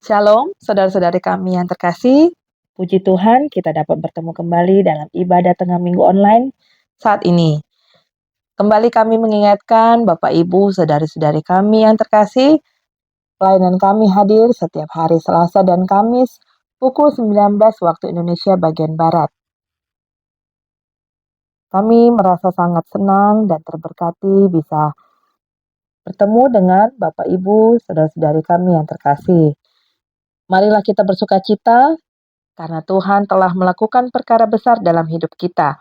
Shalom, saudara-saudari kami yang terkasih. Puji Tuhan, kita dapat bertemu kembali dalam ibadah tengah minggu online saat ini. Kembali kami mengingatkan Bapak Ibu, saudari-saudari kami yang terkasih, pelayanan kami hadir setiap hari Selasa dan Kamis pukul 19 waktu Indonesia bagian Barat. Kami merasa sangat senang dan terberkati bisa bertemu dengan Bapak Ibu, saudara-saudari kami yang terkasih. Marilah kita bersukacita karena Tuhan telah melakukan perkara besar dalam hidup kita.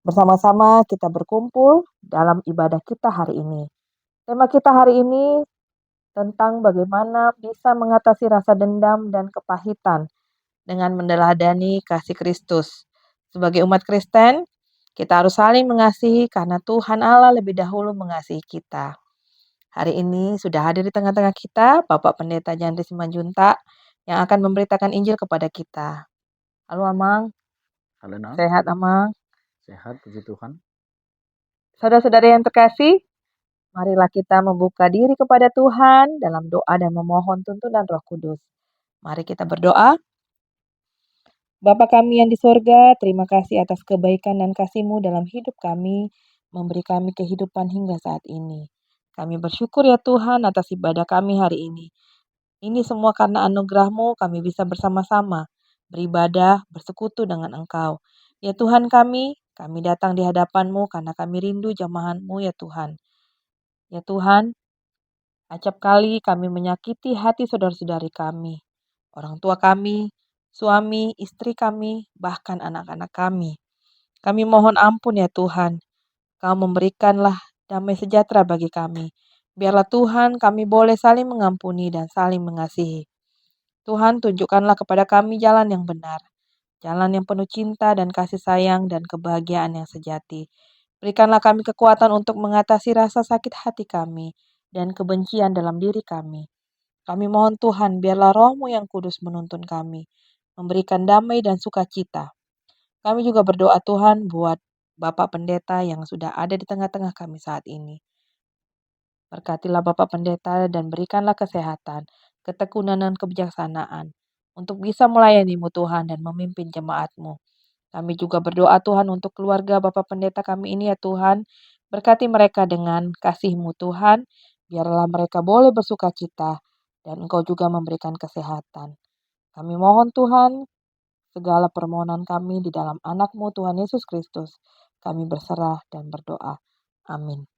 Bersama-sama kita berkumpul dalam ibadah kita hari ini. Tema kita hari ini tentang bagaimana bisa mengatasi rasa dendam dan kepahitan dengan meneladani kasih Kristus. Sebagai umat Kristen, kita harus saling mengasihi karena Tuhan Allah lebih dahulu mengasihi kita. Hari ini sudah hadir di tengah-tengah kita Bapak Pendeta Jandri Simanjuntak yang akan memberitakan Injil kepada kita. Halo Amang. Halo Nang, Sehat Amang. sehat puji Tuhan. Saudara-saudara yang terkasih, marilah kita membuka diri kepada Tuhan dalam doa dan memohon tuntunan Roh Kudus. Mari kita berdoa. Bapa kami yang di sorga, terima kasih atas kebaikan dan kasih-Mu dalam hidup kami, memberi kami kehidupan hingga saat ini. Kami bersyukur ya Tuhan atas ibadah kami hari ini. Ini semua karena anugerah-Mu kami bisa bersama-sama, beribadah, bersekutu dengan Engkau. Ya Tuhan kami datang di hadapan-Mu karena kami rindu jamahan-Mu ya Tuhan. Ya Tuhan, acap kali kami menyakiti hati saudara-saudari kami, orang tua kami, suami, istri kami, bahkan anak-anak kami. Kami mohon ampun ya Tuhan, Kau memberikanlah damai sejahtera bagi kami. Biarlah Tuhan kami boleh saling mengampuni dan saling mengasihi. Tuhan tunjukkanlah kepada kami jalan yang benar, jalan yang penuh cinta dan kasih sayang dan kebahagiaan yang sejati. Berikanlah kami kekuatan untuk mengatasi rasa sakit hati kami dan kebencian dalam diri kami. Kami mohon Tuhan, biarlah Roh-Mu yang kudus menuntun kami, memberikan damai dan sukacita. Kami juga berdoa Tuhan buat Bapak Pendeta yang sudah ada di tengah-tengah kami saat ini. Berkatilah Bapak Pendeta dan berikanlah kesehatan, ketekunan dan kebijaksanaan untuk bisa melayani-Mu Tuhan dan memimpin jemaat-Mu. Kami juga berdoa Tuhan untuk keluarga Bapak Pendeta kami ini ya Tuhan. Berkati mereka dengan kasih-Mu Tuhan. Biarlah mereka boleh bersukacita dan Engkau juga memberikan kesehatan. Kami mohon Tuhan, segala permohonan kami di dalam anak-Mu Tuhan Yesus Kristus. Kami berserah dan berdoa. Amin.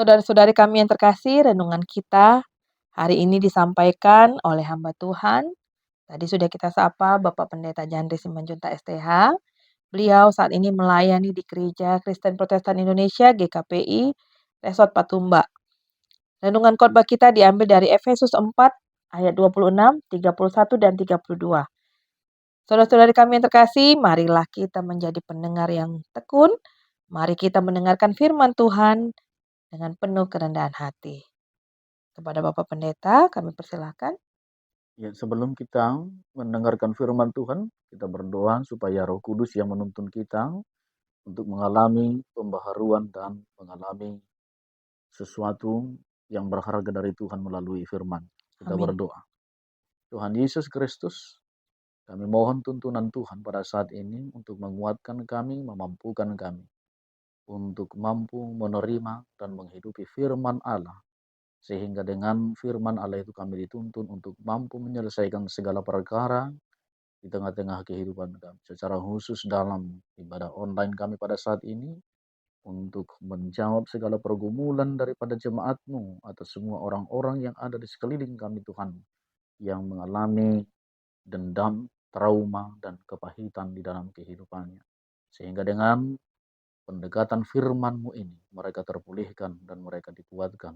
Saudara-saudari kami yang terkasih, renungan kita hari ini disampaikan oleh hamba Tuhan. Tadi sudah kita sapa Bapak Pendeta Jandri Simanjuntak STH. Beliau saat ini melayani di Gereja Kristen Protestan Indonesia GKPI Resort Patumba. Renungan khotbah kita diambil dari Efesus 4 ayat 26, 31 dan 32. Saudara-saudari kami yang terkasih, marilah kita menjadi pendengar yang tekun. Mari kita mendengarkan firman Tuhan dengan penuh kerendahan hati. Kepada Bapak Pendeta, kami persilahkan. Ya, sebelum kita mendengarkan firman Tuhan, kita berdoa supaya Roh Kudus yang menuntun kita untuk mengalami pembaharuan dan mengalami sesuatu yang berharga dari Tuhan melalui firman. Kita Amin. berdoa. Tuhan Yesus Kristus, kami mohon tuntunan Tuhan pada saat ini untuk menguatkan kami, memampukan kami untuk mampu menerima dan menghidupi firman Allah. Sehingga dengan firman Allah itu kami dituntun untuk mampu menyelesaikan segala perkara di tengah-tengah kehidupan kami. Secara khusus dalam ibadah online kami pada saat ini, untuk menjawab segala pergumulan daripada jemaat-Mu atau semua orang-orang yang ada di sekeliling kami Tuhan, yang mengalami dendam, trauma, dan kepahitan di dalam kehidupannya. Sehingga dengan pendekatan firman-Mu ini, mereka terpulihkan dan mereka dikuatkan.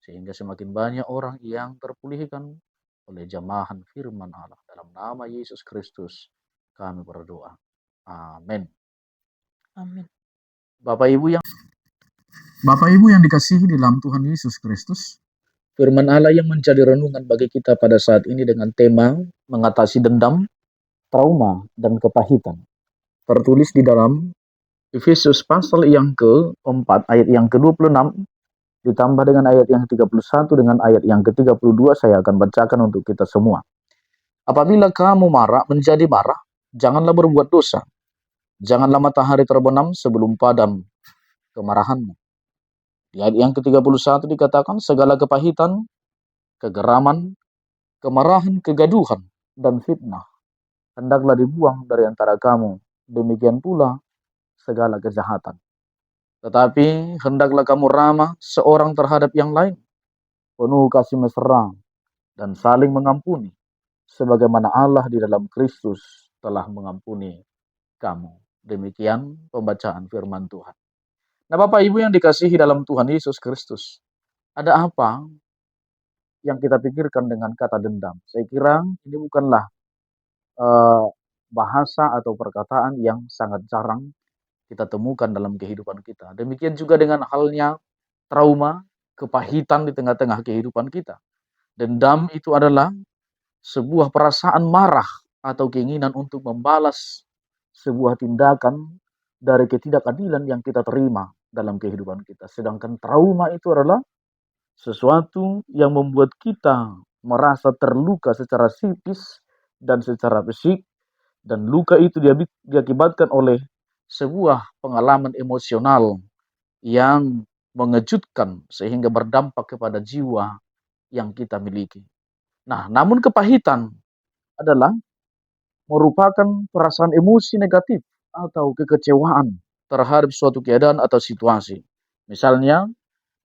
Sehingga semakin banyak orang yang terpulihkan oleh jamahan firman Allah. Dalam nama Yesus Kristus, kami berdoa. Amin. Amin. Bapak Ibu yang dikasihi di dalam Tuhan Yesus Kristus, firman Allah yang menjadi renungan bagi kita pada saat ini dengan tema mengatasi dendam, trauma, dan kepahitan. Tertulis di dalam Efesus pasal yang ke-4 ayat yang ke-26 ditambah dengan ayat yang ke-31 dengan ayat yang ke-32, saya akan bacakan untuk kita semua. Apabila kamu marah menjadi marah, janganlah berbuat dosa. Janganlah matahari terbenam sebelum padam kemarahanmu. Di ayat yang ke-31 dikatakan segala kepahitan, kegeraman, kemarahan, kegaduhan, dan fitnah hendaklah dibuang dari antara kamu. Demikian pula segala kejahatan. Tetapi hendaklah kamu ramah seorang terhadap yang lain, penuh kasih mesra, dan saling mengampuni, sebagaimana Allah di dalam Kristus telah mengampuni kamu. Demikian pembacaan firman Tuhan. Nah, Bapak Ibu yang dikasihi dalam Tuhan Yesus Kristus, ada apa yang kita pikirkan dengan kata dendam? Saya kira ini bukanlah bahasa atau perkataan yang sangat jarang kita temukan dalam kehidupan kita. Demikian juga dengan halnya trauma, kepahitan di tengah-tengah kehidupan kita. Dendam itu adalah sebuah perasaan marah atau keinginan untuk membalas sebuah tindakan dari ketidakadilan yang kita terima dalam kehidupan kita. Sedangkan trauma itu adalah sesuatu yang membuat kita merasa terluka secara psikis dan secara fisik, dan luka itu diakibatkan oleh sebuah pengalaman emosional yang mengejutkan sehingga berdampak kepada jiwa yang kita miliki. Nah, namun kepahitan adalah merupakan perasaan emosi negatif atau kekecewaan terhadap suatu keadaan atau situasi. Misalnya,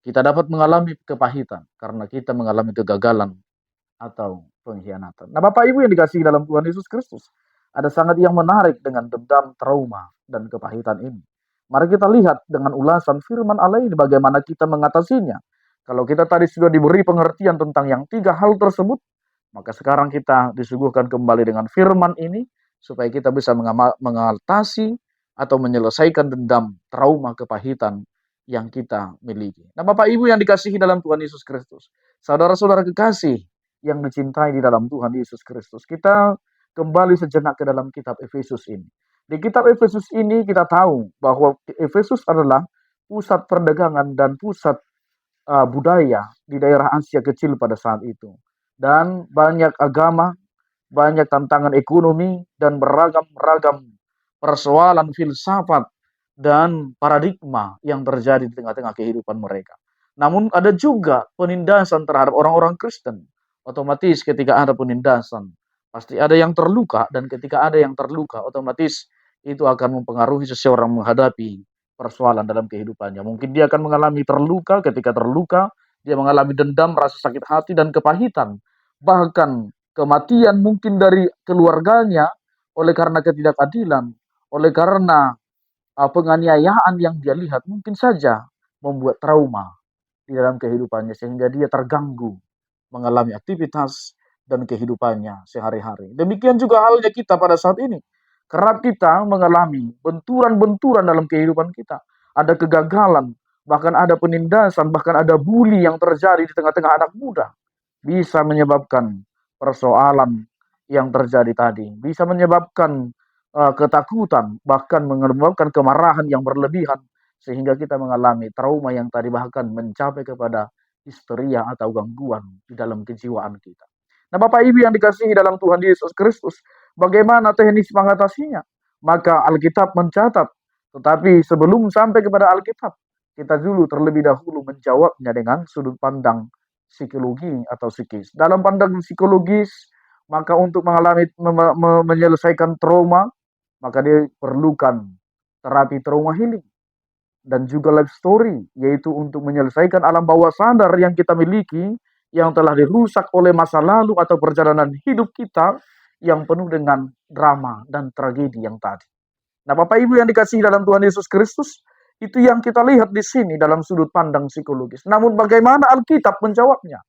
kita dapat mengalami kepahitan karena kita mengalami kegagalan atau pengkhianatan. Nah, Bapak Ibu yang dikasihi dalam Tuhan Yesus Kristus, ada sangat yang menarik dengan dendam, trauma, dan kepahitan ini. Mari kita lihat dengan ulasan firman Allah ini bagaimana kita mengatasinya. Kalau kita tadi sudah diberi pengertian tentang yang tiga hal tersebut, maka sekarang kita disuguhkan kembali dengan firman ini supaya kita bisa mengatasi atau menyelesaikan dendam, trauma, kepahitan yang kita miliki. Nah, Bapak Ibu yang dikasihi dalam Tuhan Yesus Kristus, saudara-saudara kekasih yang dicintai di dalam Tuhan Yesus Kristus, kita kembali sejenak ke dalam kitab Efesus ini. Di kitab Efesus ini kita tahu bahwa Efesus adalah pusat perdagangan dan pusat budaya di daerah Asia Kecil pada saat itu. Dan banyak agama, banyak tantangan ekonomi, dan beragam-ragam persoalan filsafat dan paradigma yang terjadi di tengah-tengah kehidupan mereka. Namun ada juga penindasan terhadap orang-orang Kristen. Otomatis ketika ada penindasan, pasti ada yang terluka, dan ketika ada yang terluka, otomatis itu akan mempengaruhi seseorang menghadapi persoalan dalam kehidupannya. Mungkin dia akan mengalami terluka, ketika terluka, dia mengalami dendam, rasa sakit hati, dan kepahitan. Bahkan kematian mungkin dari keluarganya oleh karena ketidakadilan, oleh karena penganiayaan yang dia lihat mungkin saja membuat trauma di dalam kehidupannya sehingga dia terganggu mengalami aktivitas dan kehidupannya sehari-hari. Demikian juga halnya kita pada saat ini. Kerap kita mengalami benturan-benturan dalam kehidupan kita. Ada kegagalan, bahkan ada penindasan, bahkan ada bully yang terjadi di tengah-tengah anak muda. Bisa menyebabkan persoalan yang terjadi tadi. Bisa menyebabkan ketakutan, bahkan menyebabkan kemarahan yang berlebihan. Sehingga kita mengalami trauma yang tadi bahkan mencapai kepada histeria atau gangguan di dalam kejiwaan kita. Nah, Bapak Ibu yang dikasihi dalam Tuhan Yesus Kristus, bagaimana teknis mengatasinya? Maka Alkitab mencatat, tetapi sebelum sampai kepada Alkitab, kita dulu terlebih dahulu menjawabnya dengan sudut pandang psikologi atau psikis. Dalam pandangan psikologis, maka untuk menyelesaikan trauma, maka dia perlukan terapi trauma healing dan juga life story, yaitu untuk menyelesaikan alam bawah sadar yang kita miliki yang telah dirusak oleh masa lalu atau perjalanan hidup kita yang penuh dengan drama dan tragedi yang tadi. Nah, Bapak Ibu yang dikasihi dalam Tuhan Yesus Kristus, itu yang kita lihat di sini dalam sudut pandang psikologis. Namun bagaimana Alkitab menjawabnya?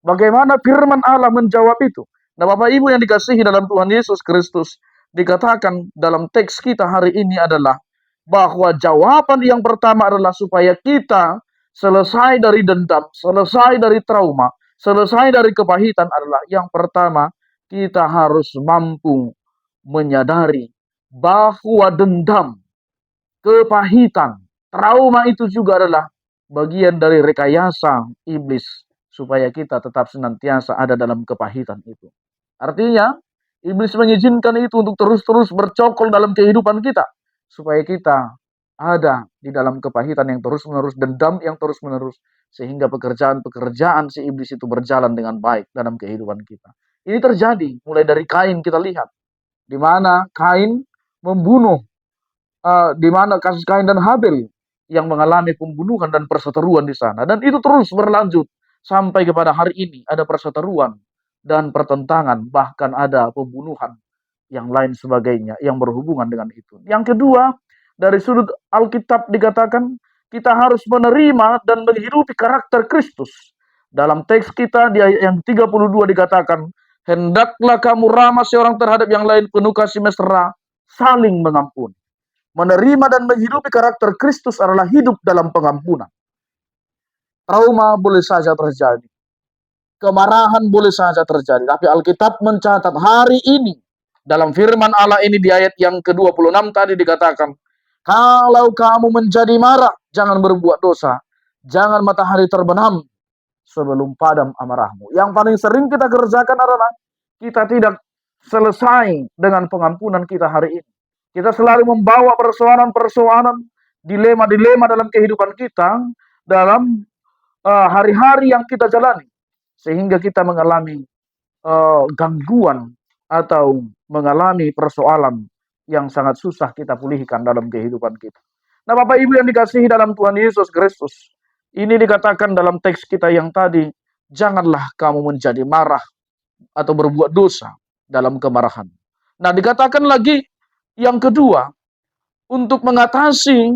Bagaimana firman Allah menjawab itu? Nah, Bapak Ibu yang dikasihi dalam Tuhan Yesus Kristus, dikatakan dalam teks kita hari ini adalah bahwa jawaban yang pertama adalah supaya kita selesai dari dendam, selesai dari trauma, selesai dari kepahitan adalah yang pertama kita harus mampu menyadari bahwa dendam, kepahitan, trauma itu juga adalah bagian dari rekayasa iblis supaya kita tetap senantiasa ada dalam kepahitan itu. Artinya, iblis mengizinkan itu untuk terus-terus bercokol dalam kehidupan kita supaya kita ada di dalam kepahitan yang terus-menerus, dendam yang terus-menerus, sehingga pekerjaan-pekerjaan si iblis itu berjalan dengan baik dalam kehidupan kita. Ini terjadi mulai dari Kain kita lihat, di mana Kain membunuh, di mana kasus Kain dan Habel yang mengalami pembunuhan dan perseteruan di sana. Dan itu terus berlanjut sampai kepada hari ini ada perseteruan dan pertentangan, bahkan ada pembunuhan yang lain sebagainya yang berhubungan dengan itu. Yang kedua, dari sudut Alkitab dikatakan kita harus menerima dan menghidupi karakter Kristus. Dalam teks kita di ayat yang 32 dikatakan, hendaklah kamu ramah seorang terhadap yang lain, penuh kasih mesra, saling mengampuni. Menerima dan menghidupi karakter Kristus adalah hidup dalam pengampunan. Trauma boleh saja terjadi, kemarahan boleh saja terjadi, tapi Alkitab mencatat hari ini dalam firman Allah ini di ayat yang ke-26 tadi dikatakan, kalau kamu menjadi marah, jangan berbuat dosa, jangan matahari terbenam sebelum padam amarahmu. Yang paling sering kita kerjakan adalah kita tidak selesai dengan pengampunan kita hari ini. Kita selalu membawa persoalan-persoalan, dilema-dilema dalam kehidupan kita, dalam hari-hari yang kita jalani, sehingga kita mengalami gangguan atau mengalami persoalan yang sangat susah kita pulihkan dalam kehidupan kita. Nah, Bapak Ibu yang dikasihi dalam Tuhan Yesus Kristus, ini dikatakan dalam teks kita yang tadi, janganlah kamu menjadi marah atau berbuat dosa dalam kemarahan. Nah, dikatakan lagi yang kedua, untuk mengatasi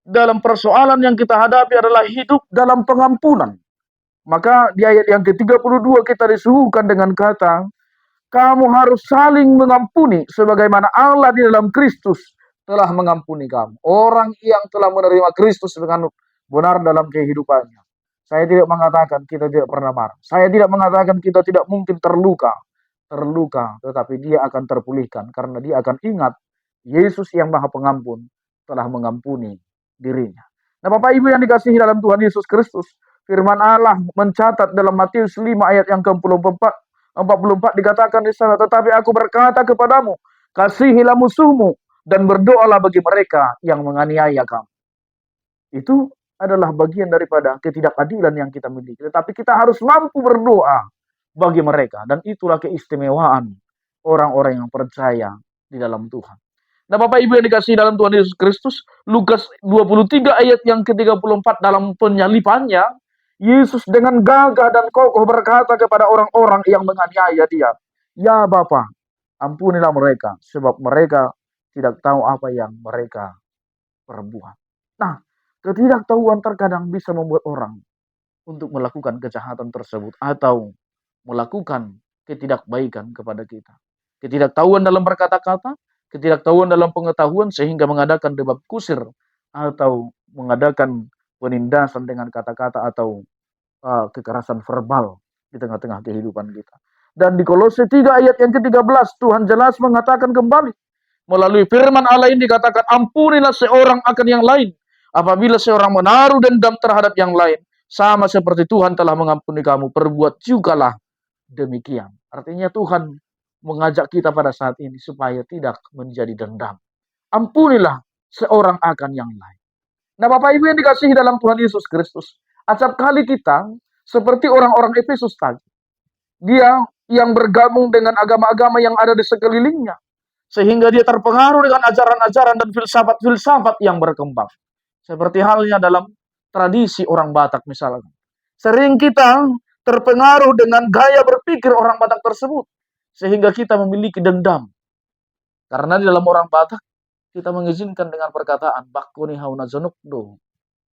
dalam persoalan yang kita hadapi adalah hidup dalam pengampunan. Maka di ayat yang ke-32 kita disuguhkan dengan kata, kamu harus saling mengampuni sebagaimana Allah di dalam Kristus telah mengampuni kamu. Orang yang telah menerima Kristus dengan benar dalam kehidupannya. Saya tidak mengatakan kita tidak pernah marah. Saya tidak mengatakan kita tidak mungkin terluka. Terluka, tetapi dia akan terpulihkan karena dia akan ingat Yesus yang Maha Pengampun telah mengampuni dirinya. Nah, Bapak Ibu yang dikasihi dalam Tuhan Yesus Kristus, firman Allah mencatat dalam Matius 5 ayat yang ke-44 dikatakan di sana, tetapi aku berkata kepadamu, kasihilah musuhmu dan berdoalah bagi mereka yang menganiaya kamu. Itu adalah bagian daripada ketidakadilan yang kita miliki. Tetapi kita harus mampu berdoa bagi mereka. Dan itulah keistimewaan orang-orang yang percaya di dalam Tuhan. Nah, Bapak Ibu yang dikasihi dalam Tuhan Yesus Kristus, Lukas 23 ayat yang ke-34 dalam penyalipannya, Yesus dengan gagah dan kokoh berkata kepada orang-orang yang menganiaya dia, "Ya Bapa, ampunilah mereka, sebab mereka tidak tahu apa yang mereka perbuat." Nah, ketidaktahuan terkadang bisa membuat orang untuk melakukan kejahatan tersebut atau melakukan ketidakbaikan kepada kita. Ketidaktahuan dalam berkata-kata, ketidaktahuan dalam pengetahuan sehingga mengadakan debat kusir atau mengadakan penindasan dengan kata-kata atau kekerasan verbal di tengah-tengah kehidupan kita. Dan di Kolose 3 ayat yang ke-13 Tuhan jelas mengatakan kembali melalui firman Allah ini dikatakan, ampunilah seorang akan yang lain apabila seorang menaruh dendam terhadap yang lain, sama seperti Tuhan telah mengampuni kamu, perbuat jugalah demikian. Artinya Tuhan mengajak kita pada saat ini supaya tidak menjadi dendam. Ampunilah seorang akan yang lain. Nah, Bapak Ibu yang dikasihi dalam Tuhan Yesus Kristus, acap kali kita seperti orang-orang Efesus tadi. Dia yang bergabung dengan agama-agama yang ada di sekelilingnya, sehingga dia terpengaruh dengan ajaran-ajaran dan filsafat-filsafat yang berkembang. Seperti halnya dalam tradisi orang Batak misalnya. Sering kita terpengaruh dengan gaya berpikir orang Batak tersebut, sehingga kita memiliki dendam. Karena di dalam orang Batak, kita mengizinkan dengan perkataan, bakuni hauna zonukdo,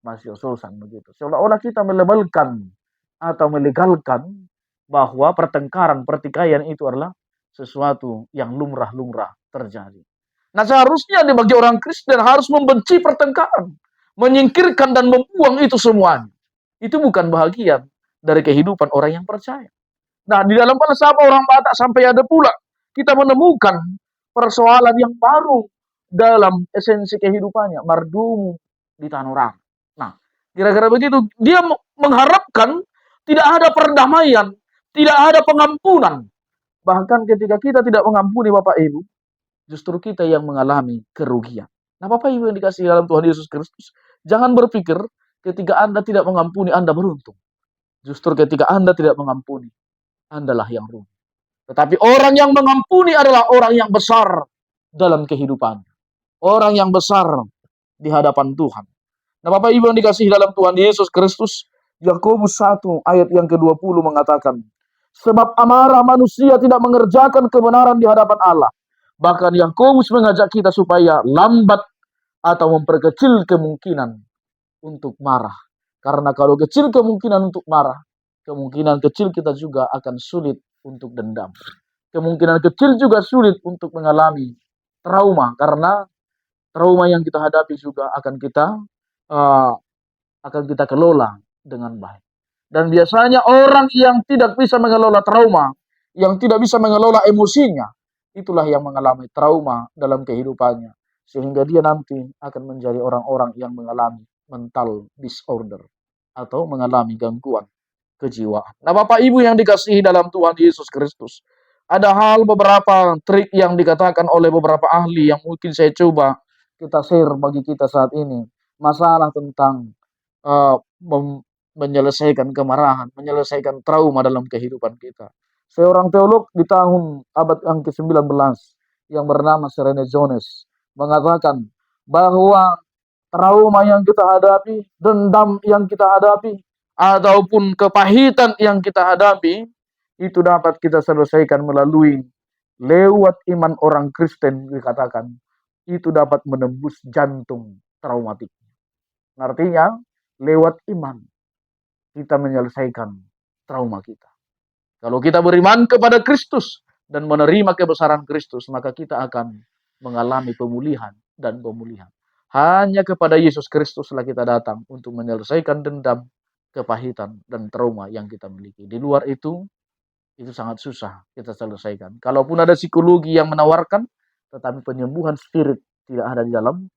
masih sosan begitu. Seolah-olah kita melebelkan atau melegalkan bahwa pertengkaran, pertikaian itu adalah sesuatu yang lumrah-lumrah terjadi. Nah, seharusnya bagi orang Kristen harus membenci pertengkaran, menyingkirkan dan membuang itu semuanya. Itu bukan bahagian dari kehidupan orang yang percaya. Nah, di dalam falsafah orang Batak sampai ada pula kita menemukan persoalan yang baru dalam esensi kehidupannya, mardumu di tanurang. Nah, kira-kira begitu. Dia mengharapkan tidak ada perdamaian, tidak ada pengampunan. Bahkan ketika kita tidak mengampuni Bapak Ibu, justru kita yang mengalami kerugian. Nah, Bapak Ibu yang dikasihi dalam Tuhan Yesus Kristus, jangan berpikir ketika Anda tidak mengampuni Anda beruntung. Justru ketika Anda tidak mengampuni, Andalah yang rugi. Tetapi orang yang mengampuni adalah orang yang besar dalam kehidupan. Orang yang besar di hadapan Tuhan. Nah, Bapak Ibu yang dikasihi dalam Tuhan Yesus Kristus, Yakobus 1 ayat yang ke-20 mengatakan, sebab amarah manusia tidak mengerjakan kebenaran di hadapan Allah. Bahkan Yakobus mengajak kita supaya lambat atau memperkecil kemungkinan untuk marah. Karena kalau kecil kemungkinan untuk marah, kemungkinan kecil kita juga akan sulit untuk dendam. Kemungkinan kecil juga sulit untuk mengalami trauma, karena trauma yang kita hadapi juga akan kita kelola dengan baik. Dan biasanya orang yang tidak bisa mengelola trauma, yang tidak bisa mengelola emosinya, itulah yang mengalami trauma dalam kehidupannya. Sehingga dia nanti akan menjadi orang-orang yang mengalami mental disorder atau mengalami gangguan kejiwaan. Nah, Bapak Ibu yang dikasihi dalam Tuhan Yesus Kristus, ada hal beberapa trik yang dikatakan oleh beberapa ahli yang mungkin saya coba kita share bagi kita saat ini. Masalah tentang uh, menyelesaikan kemarahan, menyelesaikan trauma dalam kehidupan kita. Seorang teolog di tahun abad yang ke-19 yang bernama Serene Jones mengatakan bahwa trauma yang kita hadapi, dendam yang kita hadapi, ataupun kepahitan yang kita hadapi, itu dapat kita selesaikan melalui lewat iman orang Kristen dikatakan, itu dapat menembus jantung traumatik. Artinya, lewat iman kita menyelesaikan trauma kita. Kalau kita beriman kepada Kristus dan menerima kebesaran Kristus, maka kita akan mengalami pemulihan dan pemulihan. Hanya kepada Yesus Kristuslah kita datang untuk menyelesaikan dendam, kepahitan, dan trauma yang kita miliki. Di luar itu sangat susah kita selesaikan. Kalaupun ada psikologi yang menawarkan, tetapi penyembuhan spirit tidak ada di dalam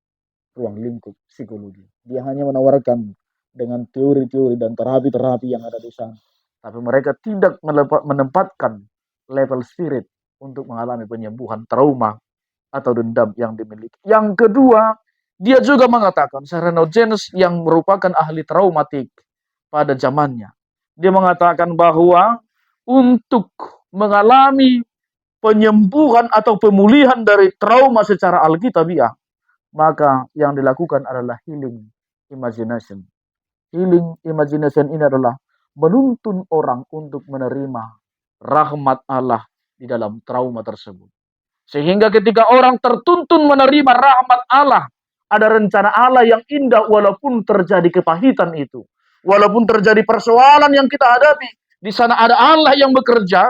ruang lingkup psikologi. Dia hanya menawarkan dengan teori-teori dan terapi-terapi yang ada di sana. Tapi mereka tidak menempatkan level spirit untuk mengalami penyembuhan trauma atau dendam yang dimiliki. Yang kedua, dia juga mengatakan, Serenogenes yang merupakan ahli traumatik pada zamannya, dia mengatakan bahwa untuk mengalami penyembuhan atau pemulihan dari trauma secara alkitabiah, maka yang dilakukan adalah healing imagination. Healing imagination ini adalah menuntun orang untuk menerima rahmat Allah di dalam trauma tersebut. Sehingga ketika orang tertuntun menerima rahmat Allah, ada rencana Allah yang indah walaupun terjadi kepahitan itu. Walaupun terjadi persoalan yang kita hadapi, di sana ada Allah yang bekerja,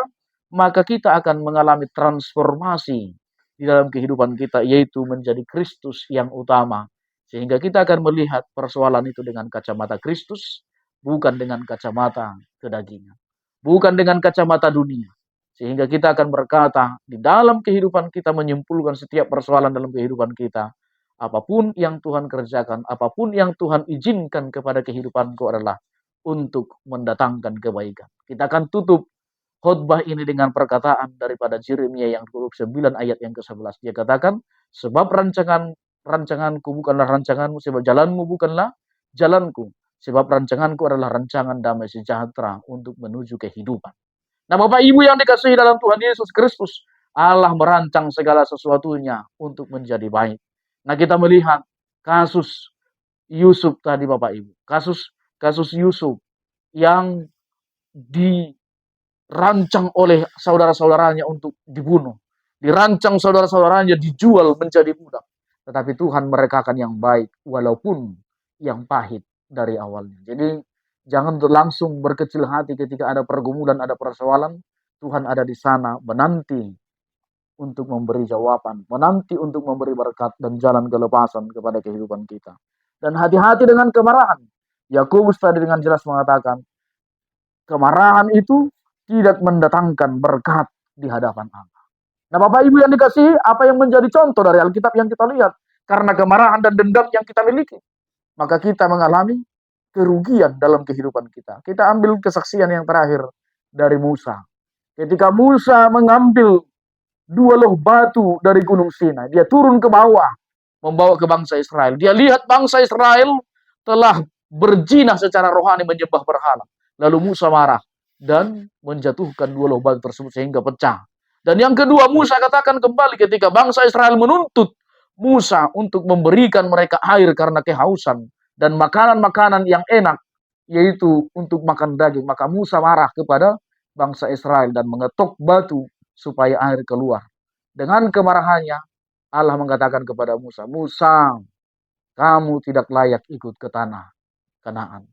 maka kita akan mengalami transformasi di dalam kehidupan kita, yaitu menjadi Kristus yang utama. Sehingga kita akan melihat persoalan itu dengan kacamata Kristus, bukan dengan kacamata kedagingan. Bukan dengan kacamata dunia. Sehingga kita akan berkata, di dalam kehidupan kita menyimpulkan setiap persoalan dalam kehidupan kita, apapun yang Tuhan kerjakan, apapun yang Tuhan izinkan kepada kehidupanku adalah untuk mendatangkan kebaikan. Kita akan tutup khotbah ini dengan perkataan daripada Yeremia yang 29 ayat yang ke-11. Dia katakan, sebab rancanganku bukanlah rancanganmu, sebab jalanmu bukanlah jalanku. Sebab rancanganku adalah rancangan damai sejahtera untuk menuju kehidupan. Nah, Bapak Ibu yang dikasihi dalam Tuhan Yesus Kristus, Allah merancang segala sesuatunya untuk menjadi baik. Nah, kita melihat kasus Yusuf tadi, Bapak Ibu. Kasus Yusuf yang dirancang oleh saudara-saudaranya untuk dibunuh. Dirancang saudara-saudaranya dijual menjadi budak. Tetapi Tuhan merekakan yang baik walaupun yang pahit dari awalnya. Jadi jangan langsung berkecil hati ketika ada pergumulan, ada persoalan. Tuhan ada di sana menanti untuk memberi jawaban, menanti untuk memberi berkat dan jalan kelepasan kepada kehidupan kita. Dan hati-hati dengan kemarahan. Yakobus tadi dengan jelas mengatakan, kemarahan itu tidak mendatangkan berkat di hadapan Allah. Nah, Bapak Ibu yang dikasihi, apa yang menjadi contoh dari Alkitab yang kita lihat? Karena kemarahan dan dendam yang kita miliki, maka kita mengalami kerugian dalam kehidupan kita. Kita ambil kesaksian yang terakhir dari Musa. Ketika Musa mengambil 2 loh batu dari Gunung Sinai, dia turun ke bawah, membawa ke bangsa Israel. Dia lihat bangsa Israel telah berzina secara rohani, menyembah berhala. Lalu Musa marah dan menjatuhkan 2 loh batu tersebut sehingga pecah. Dan yang kedua, Musa katakan kembali ketika bangsa Israel menuntut Musa untuk memberikan mereka air karena kehausan dan makanan-makanan yang enak, yaitu untuk makan daging. Maka Musa marah kepada bangsa Israel dan mengetok batu supaya air keluar. Dengan kemarahannya, Allah mengatakan kepada Musa, Musa, kamu tidak layak ikut ke tanah Kanaan.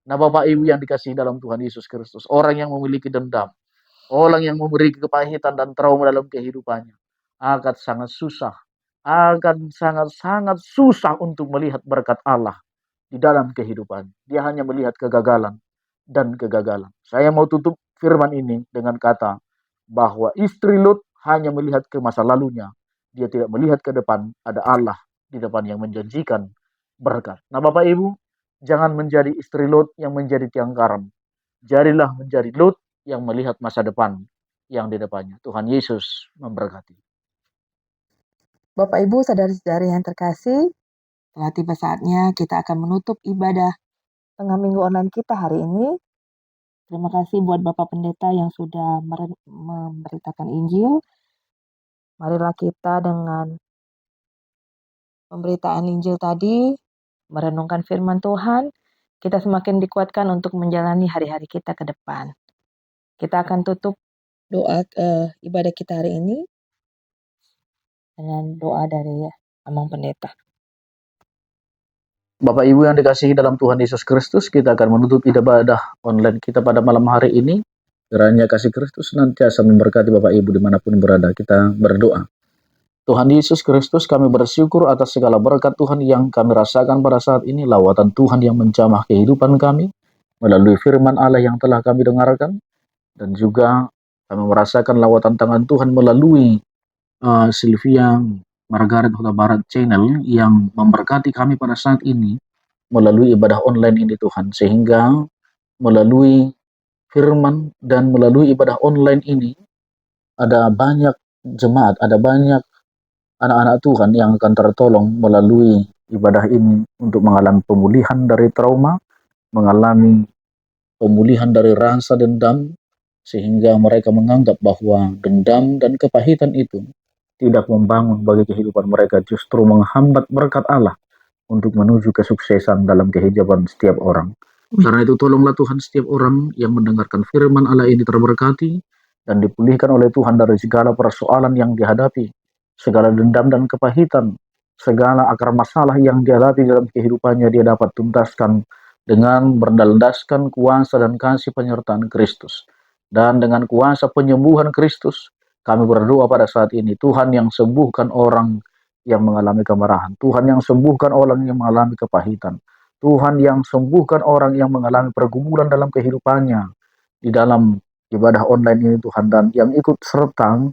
Nah, Bapak Ibu yang dikasihi dalam Tuhan Yesus Kristus, orang yang memiliki dendam, orang yang memiliki kepahitan dan trauma dalam kehidupannya, akan sangat susah untuk melihat berkat Allah di dalam kehidupan. Dia hanya melihat kegagalan dan kegagalan. Saya mau tutup firman ini dengan kata bahwa istri Lot hanya melihat ke masa lalunya. Dia tidak melihat ke depan, ada Allah di depan yang menjanjikan berkat. Nah, Bapak Ibu, jangan menjadi istri Lot yang menjadi tiang garam. Jadilah menjadi Lot yang melihat masa depan yang di depannya. Tuhan Yesus memberkati. Bapak Ibu, saudara-saudari yang terkasih, telah tiba saatnya kita akan menutup ibadah tengah minggu online kita hari ini. Terima kasih buat Bapak Pendeta yang sudah memberitakan Injil. Marilah kita dengan pemberitaan Injil tadi, merenungkan firman Tuhan, kita semakin dikuatkan untuk menjalani hari-hari kita ke depan. Kita akan tutup doa ibadah kita hari ini dengan doa dari Amang Pendeta. Bapak Ibu yang dikasihi dalam Tuhan Yesus Kristus, kita akan menutup ibadah online kita pada malam hari ini. Kiranya kasih Kristus senantiasa memberkati Bapak Ibu dimanapun berada. Kita berdoa. Tuhan Yesus Kristus, kami bersyukur atas segala berkat Tuhan yang kami rasakan pada saat ini, lawatan Tuhan yang menjamah kehidupan kami, melalui firman Allah yang telah kami dengarkan, dan juga kami merasakan lawatan tangan Tuhan melalui Sylvia Margaret Huta Barat Channel yang memberkati kami pada saat ini melalui ibadah online ini Tuhan, sehingga melalui firman dan melalui ibadah online ini ada banyak jemaat, ada banyak anak-anak Tuhan yang akan tertolong melalui ibadah ini untuk mengalami pemulihan dari trauma, mengalami pemulihan dari rasa dendam, sehingga mereka menganggap bahwa dendam dan kepahitan itu tidak membangun bagi kehidupan mereka, justru menghambat berkat Allah untuk menuju kesuksesan dalam kehidupan setiap orang. Karena itu tolonglah Tuhan setiap orang yang mendengarkan firman Allah ini terberkati dan dipulihkan oleh Tuhan dari segala persoalan yang dihadapi, segala dendam dan kepahitan, segala akar masalah yang dihadapi dalam kehidupannya dia dapat tuntaskan dengan berlandaskan kuasa dan kasih penyertaan Kristus. Dan dengan kuasa penyembuhan Kristus, kami berdoa pada saat ini, Tuhan yang sembuhkan orang yang mengalami kemarahan, Tuhan yang sembuhkan orang yang mengalami kepahitan, Tuhan yang sembuhkan orang yang mengalami pergumulan dalam kehidupannya di dalam ibadah online ini Tuhan, dan yang ikut serta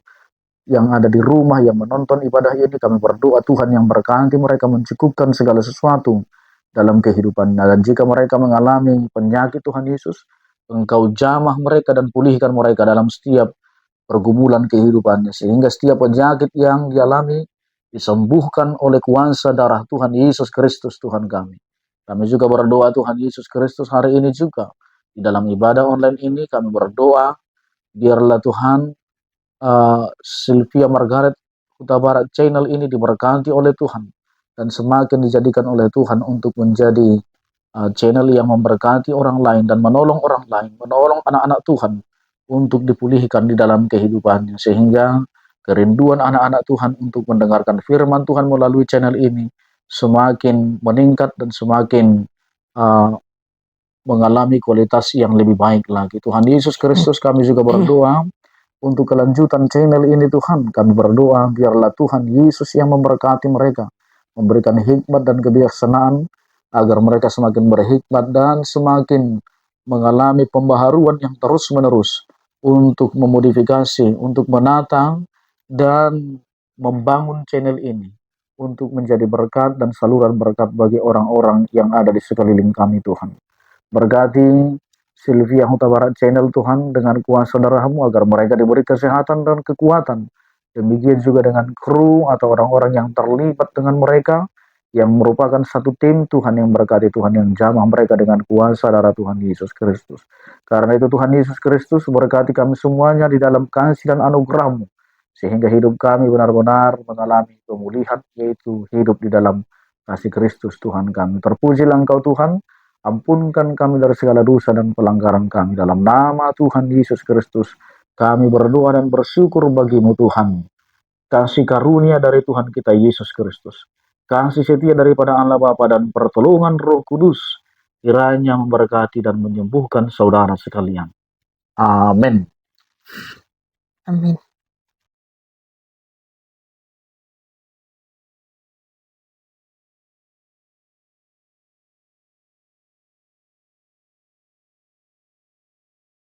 yang ada di rumah yang menonton ibadah ini, kami berdoa Tuhan yang berkati mereka, mencukupkan segala sesuatu dalam kehidupannya. Dan jika mereka mengalami penyakit Tuhan Yesus, Engkau jamah mereka dan pulihkan mereka dalam setiap pergumulan kehidupannya, sehingga setiap penyakit yang dialami disembuhkan oleh kuasa darah Tuhan Yesus Kristus Tuhan kami. Kami juga berdoa Tuhan Yesus Kristus hari ini juga di dalam ibadah online ini kami berdoa biarlah Tuhan Sylvia Margaret Huta Barat channel ini diberkati oleh Tuhan dan semakin dijadikan oleh Tuhan untuk menjadi channel yang memberkati orang lain dan menolong orang lain, menolong anak-anak Tuhan untuk dipulihkan di dalam kehidupannya, sehingga kerinduan anak-anak Tuhan untuk mendengarkan firman Tuhan melalui channel ini semakin meningkat dan semakin uh, mengalami kualitas yang lebih baik lagi. Tuhan Yesus Kristus, kami juga berdoa untuk kelanjutan channel ini Tuhan. Kami berdoa biarlah Tuhan Yesus yang memberkati mereka, memberikan hikmat dan kebijaksanaan agar mereka semakin berhikmat dan semakin mengalami pembaharuan yang terus-menerus untuk memodifikasi, untuk menata dan membangun channel ini untuk menjadi berkat dan saluran berkat bagi orang-orang yang ada di sekeliling kami Tuhan. Berkati Sylvia Huta Barat channel Tuhan dengan kuasa darah-Mu agar mereka diberi kesehatan dan kekuatan. Demikian juga dengan kru atau orang-orang yang terlibat dengan mereka yang merupakan satu tim Tuhan, yang berkati Tuhan, yang jamah mereka dengan kuasa darah Tuhan Yesus Kristus. Karena itu Tuhan Yesus Kristus berkati kami semuanya di dalam kasih dan anugerah-Mu, sehingga hidup kami benar-benar mengalami pemulihan, yaitu hidup di dalam kasih Kristus Tuhan kami. Terpujilah Engkau Tuhan. Ampunkan kami dari segala dosa dan pelanggaran kami. Dalam nama Tuhan Yesus Kristus, kami berdoa dan bersyukur bagi-Mu Tuhan. Kasih karunia dari Tuhan kita Yesus Kristus, kasih setia daripada Allah Bapa dan pertolongan Roh Kudus, kiranya memberkati dan menyembuhkan saudara sekalian. Amin. Amin.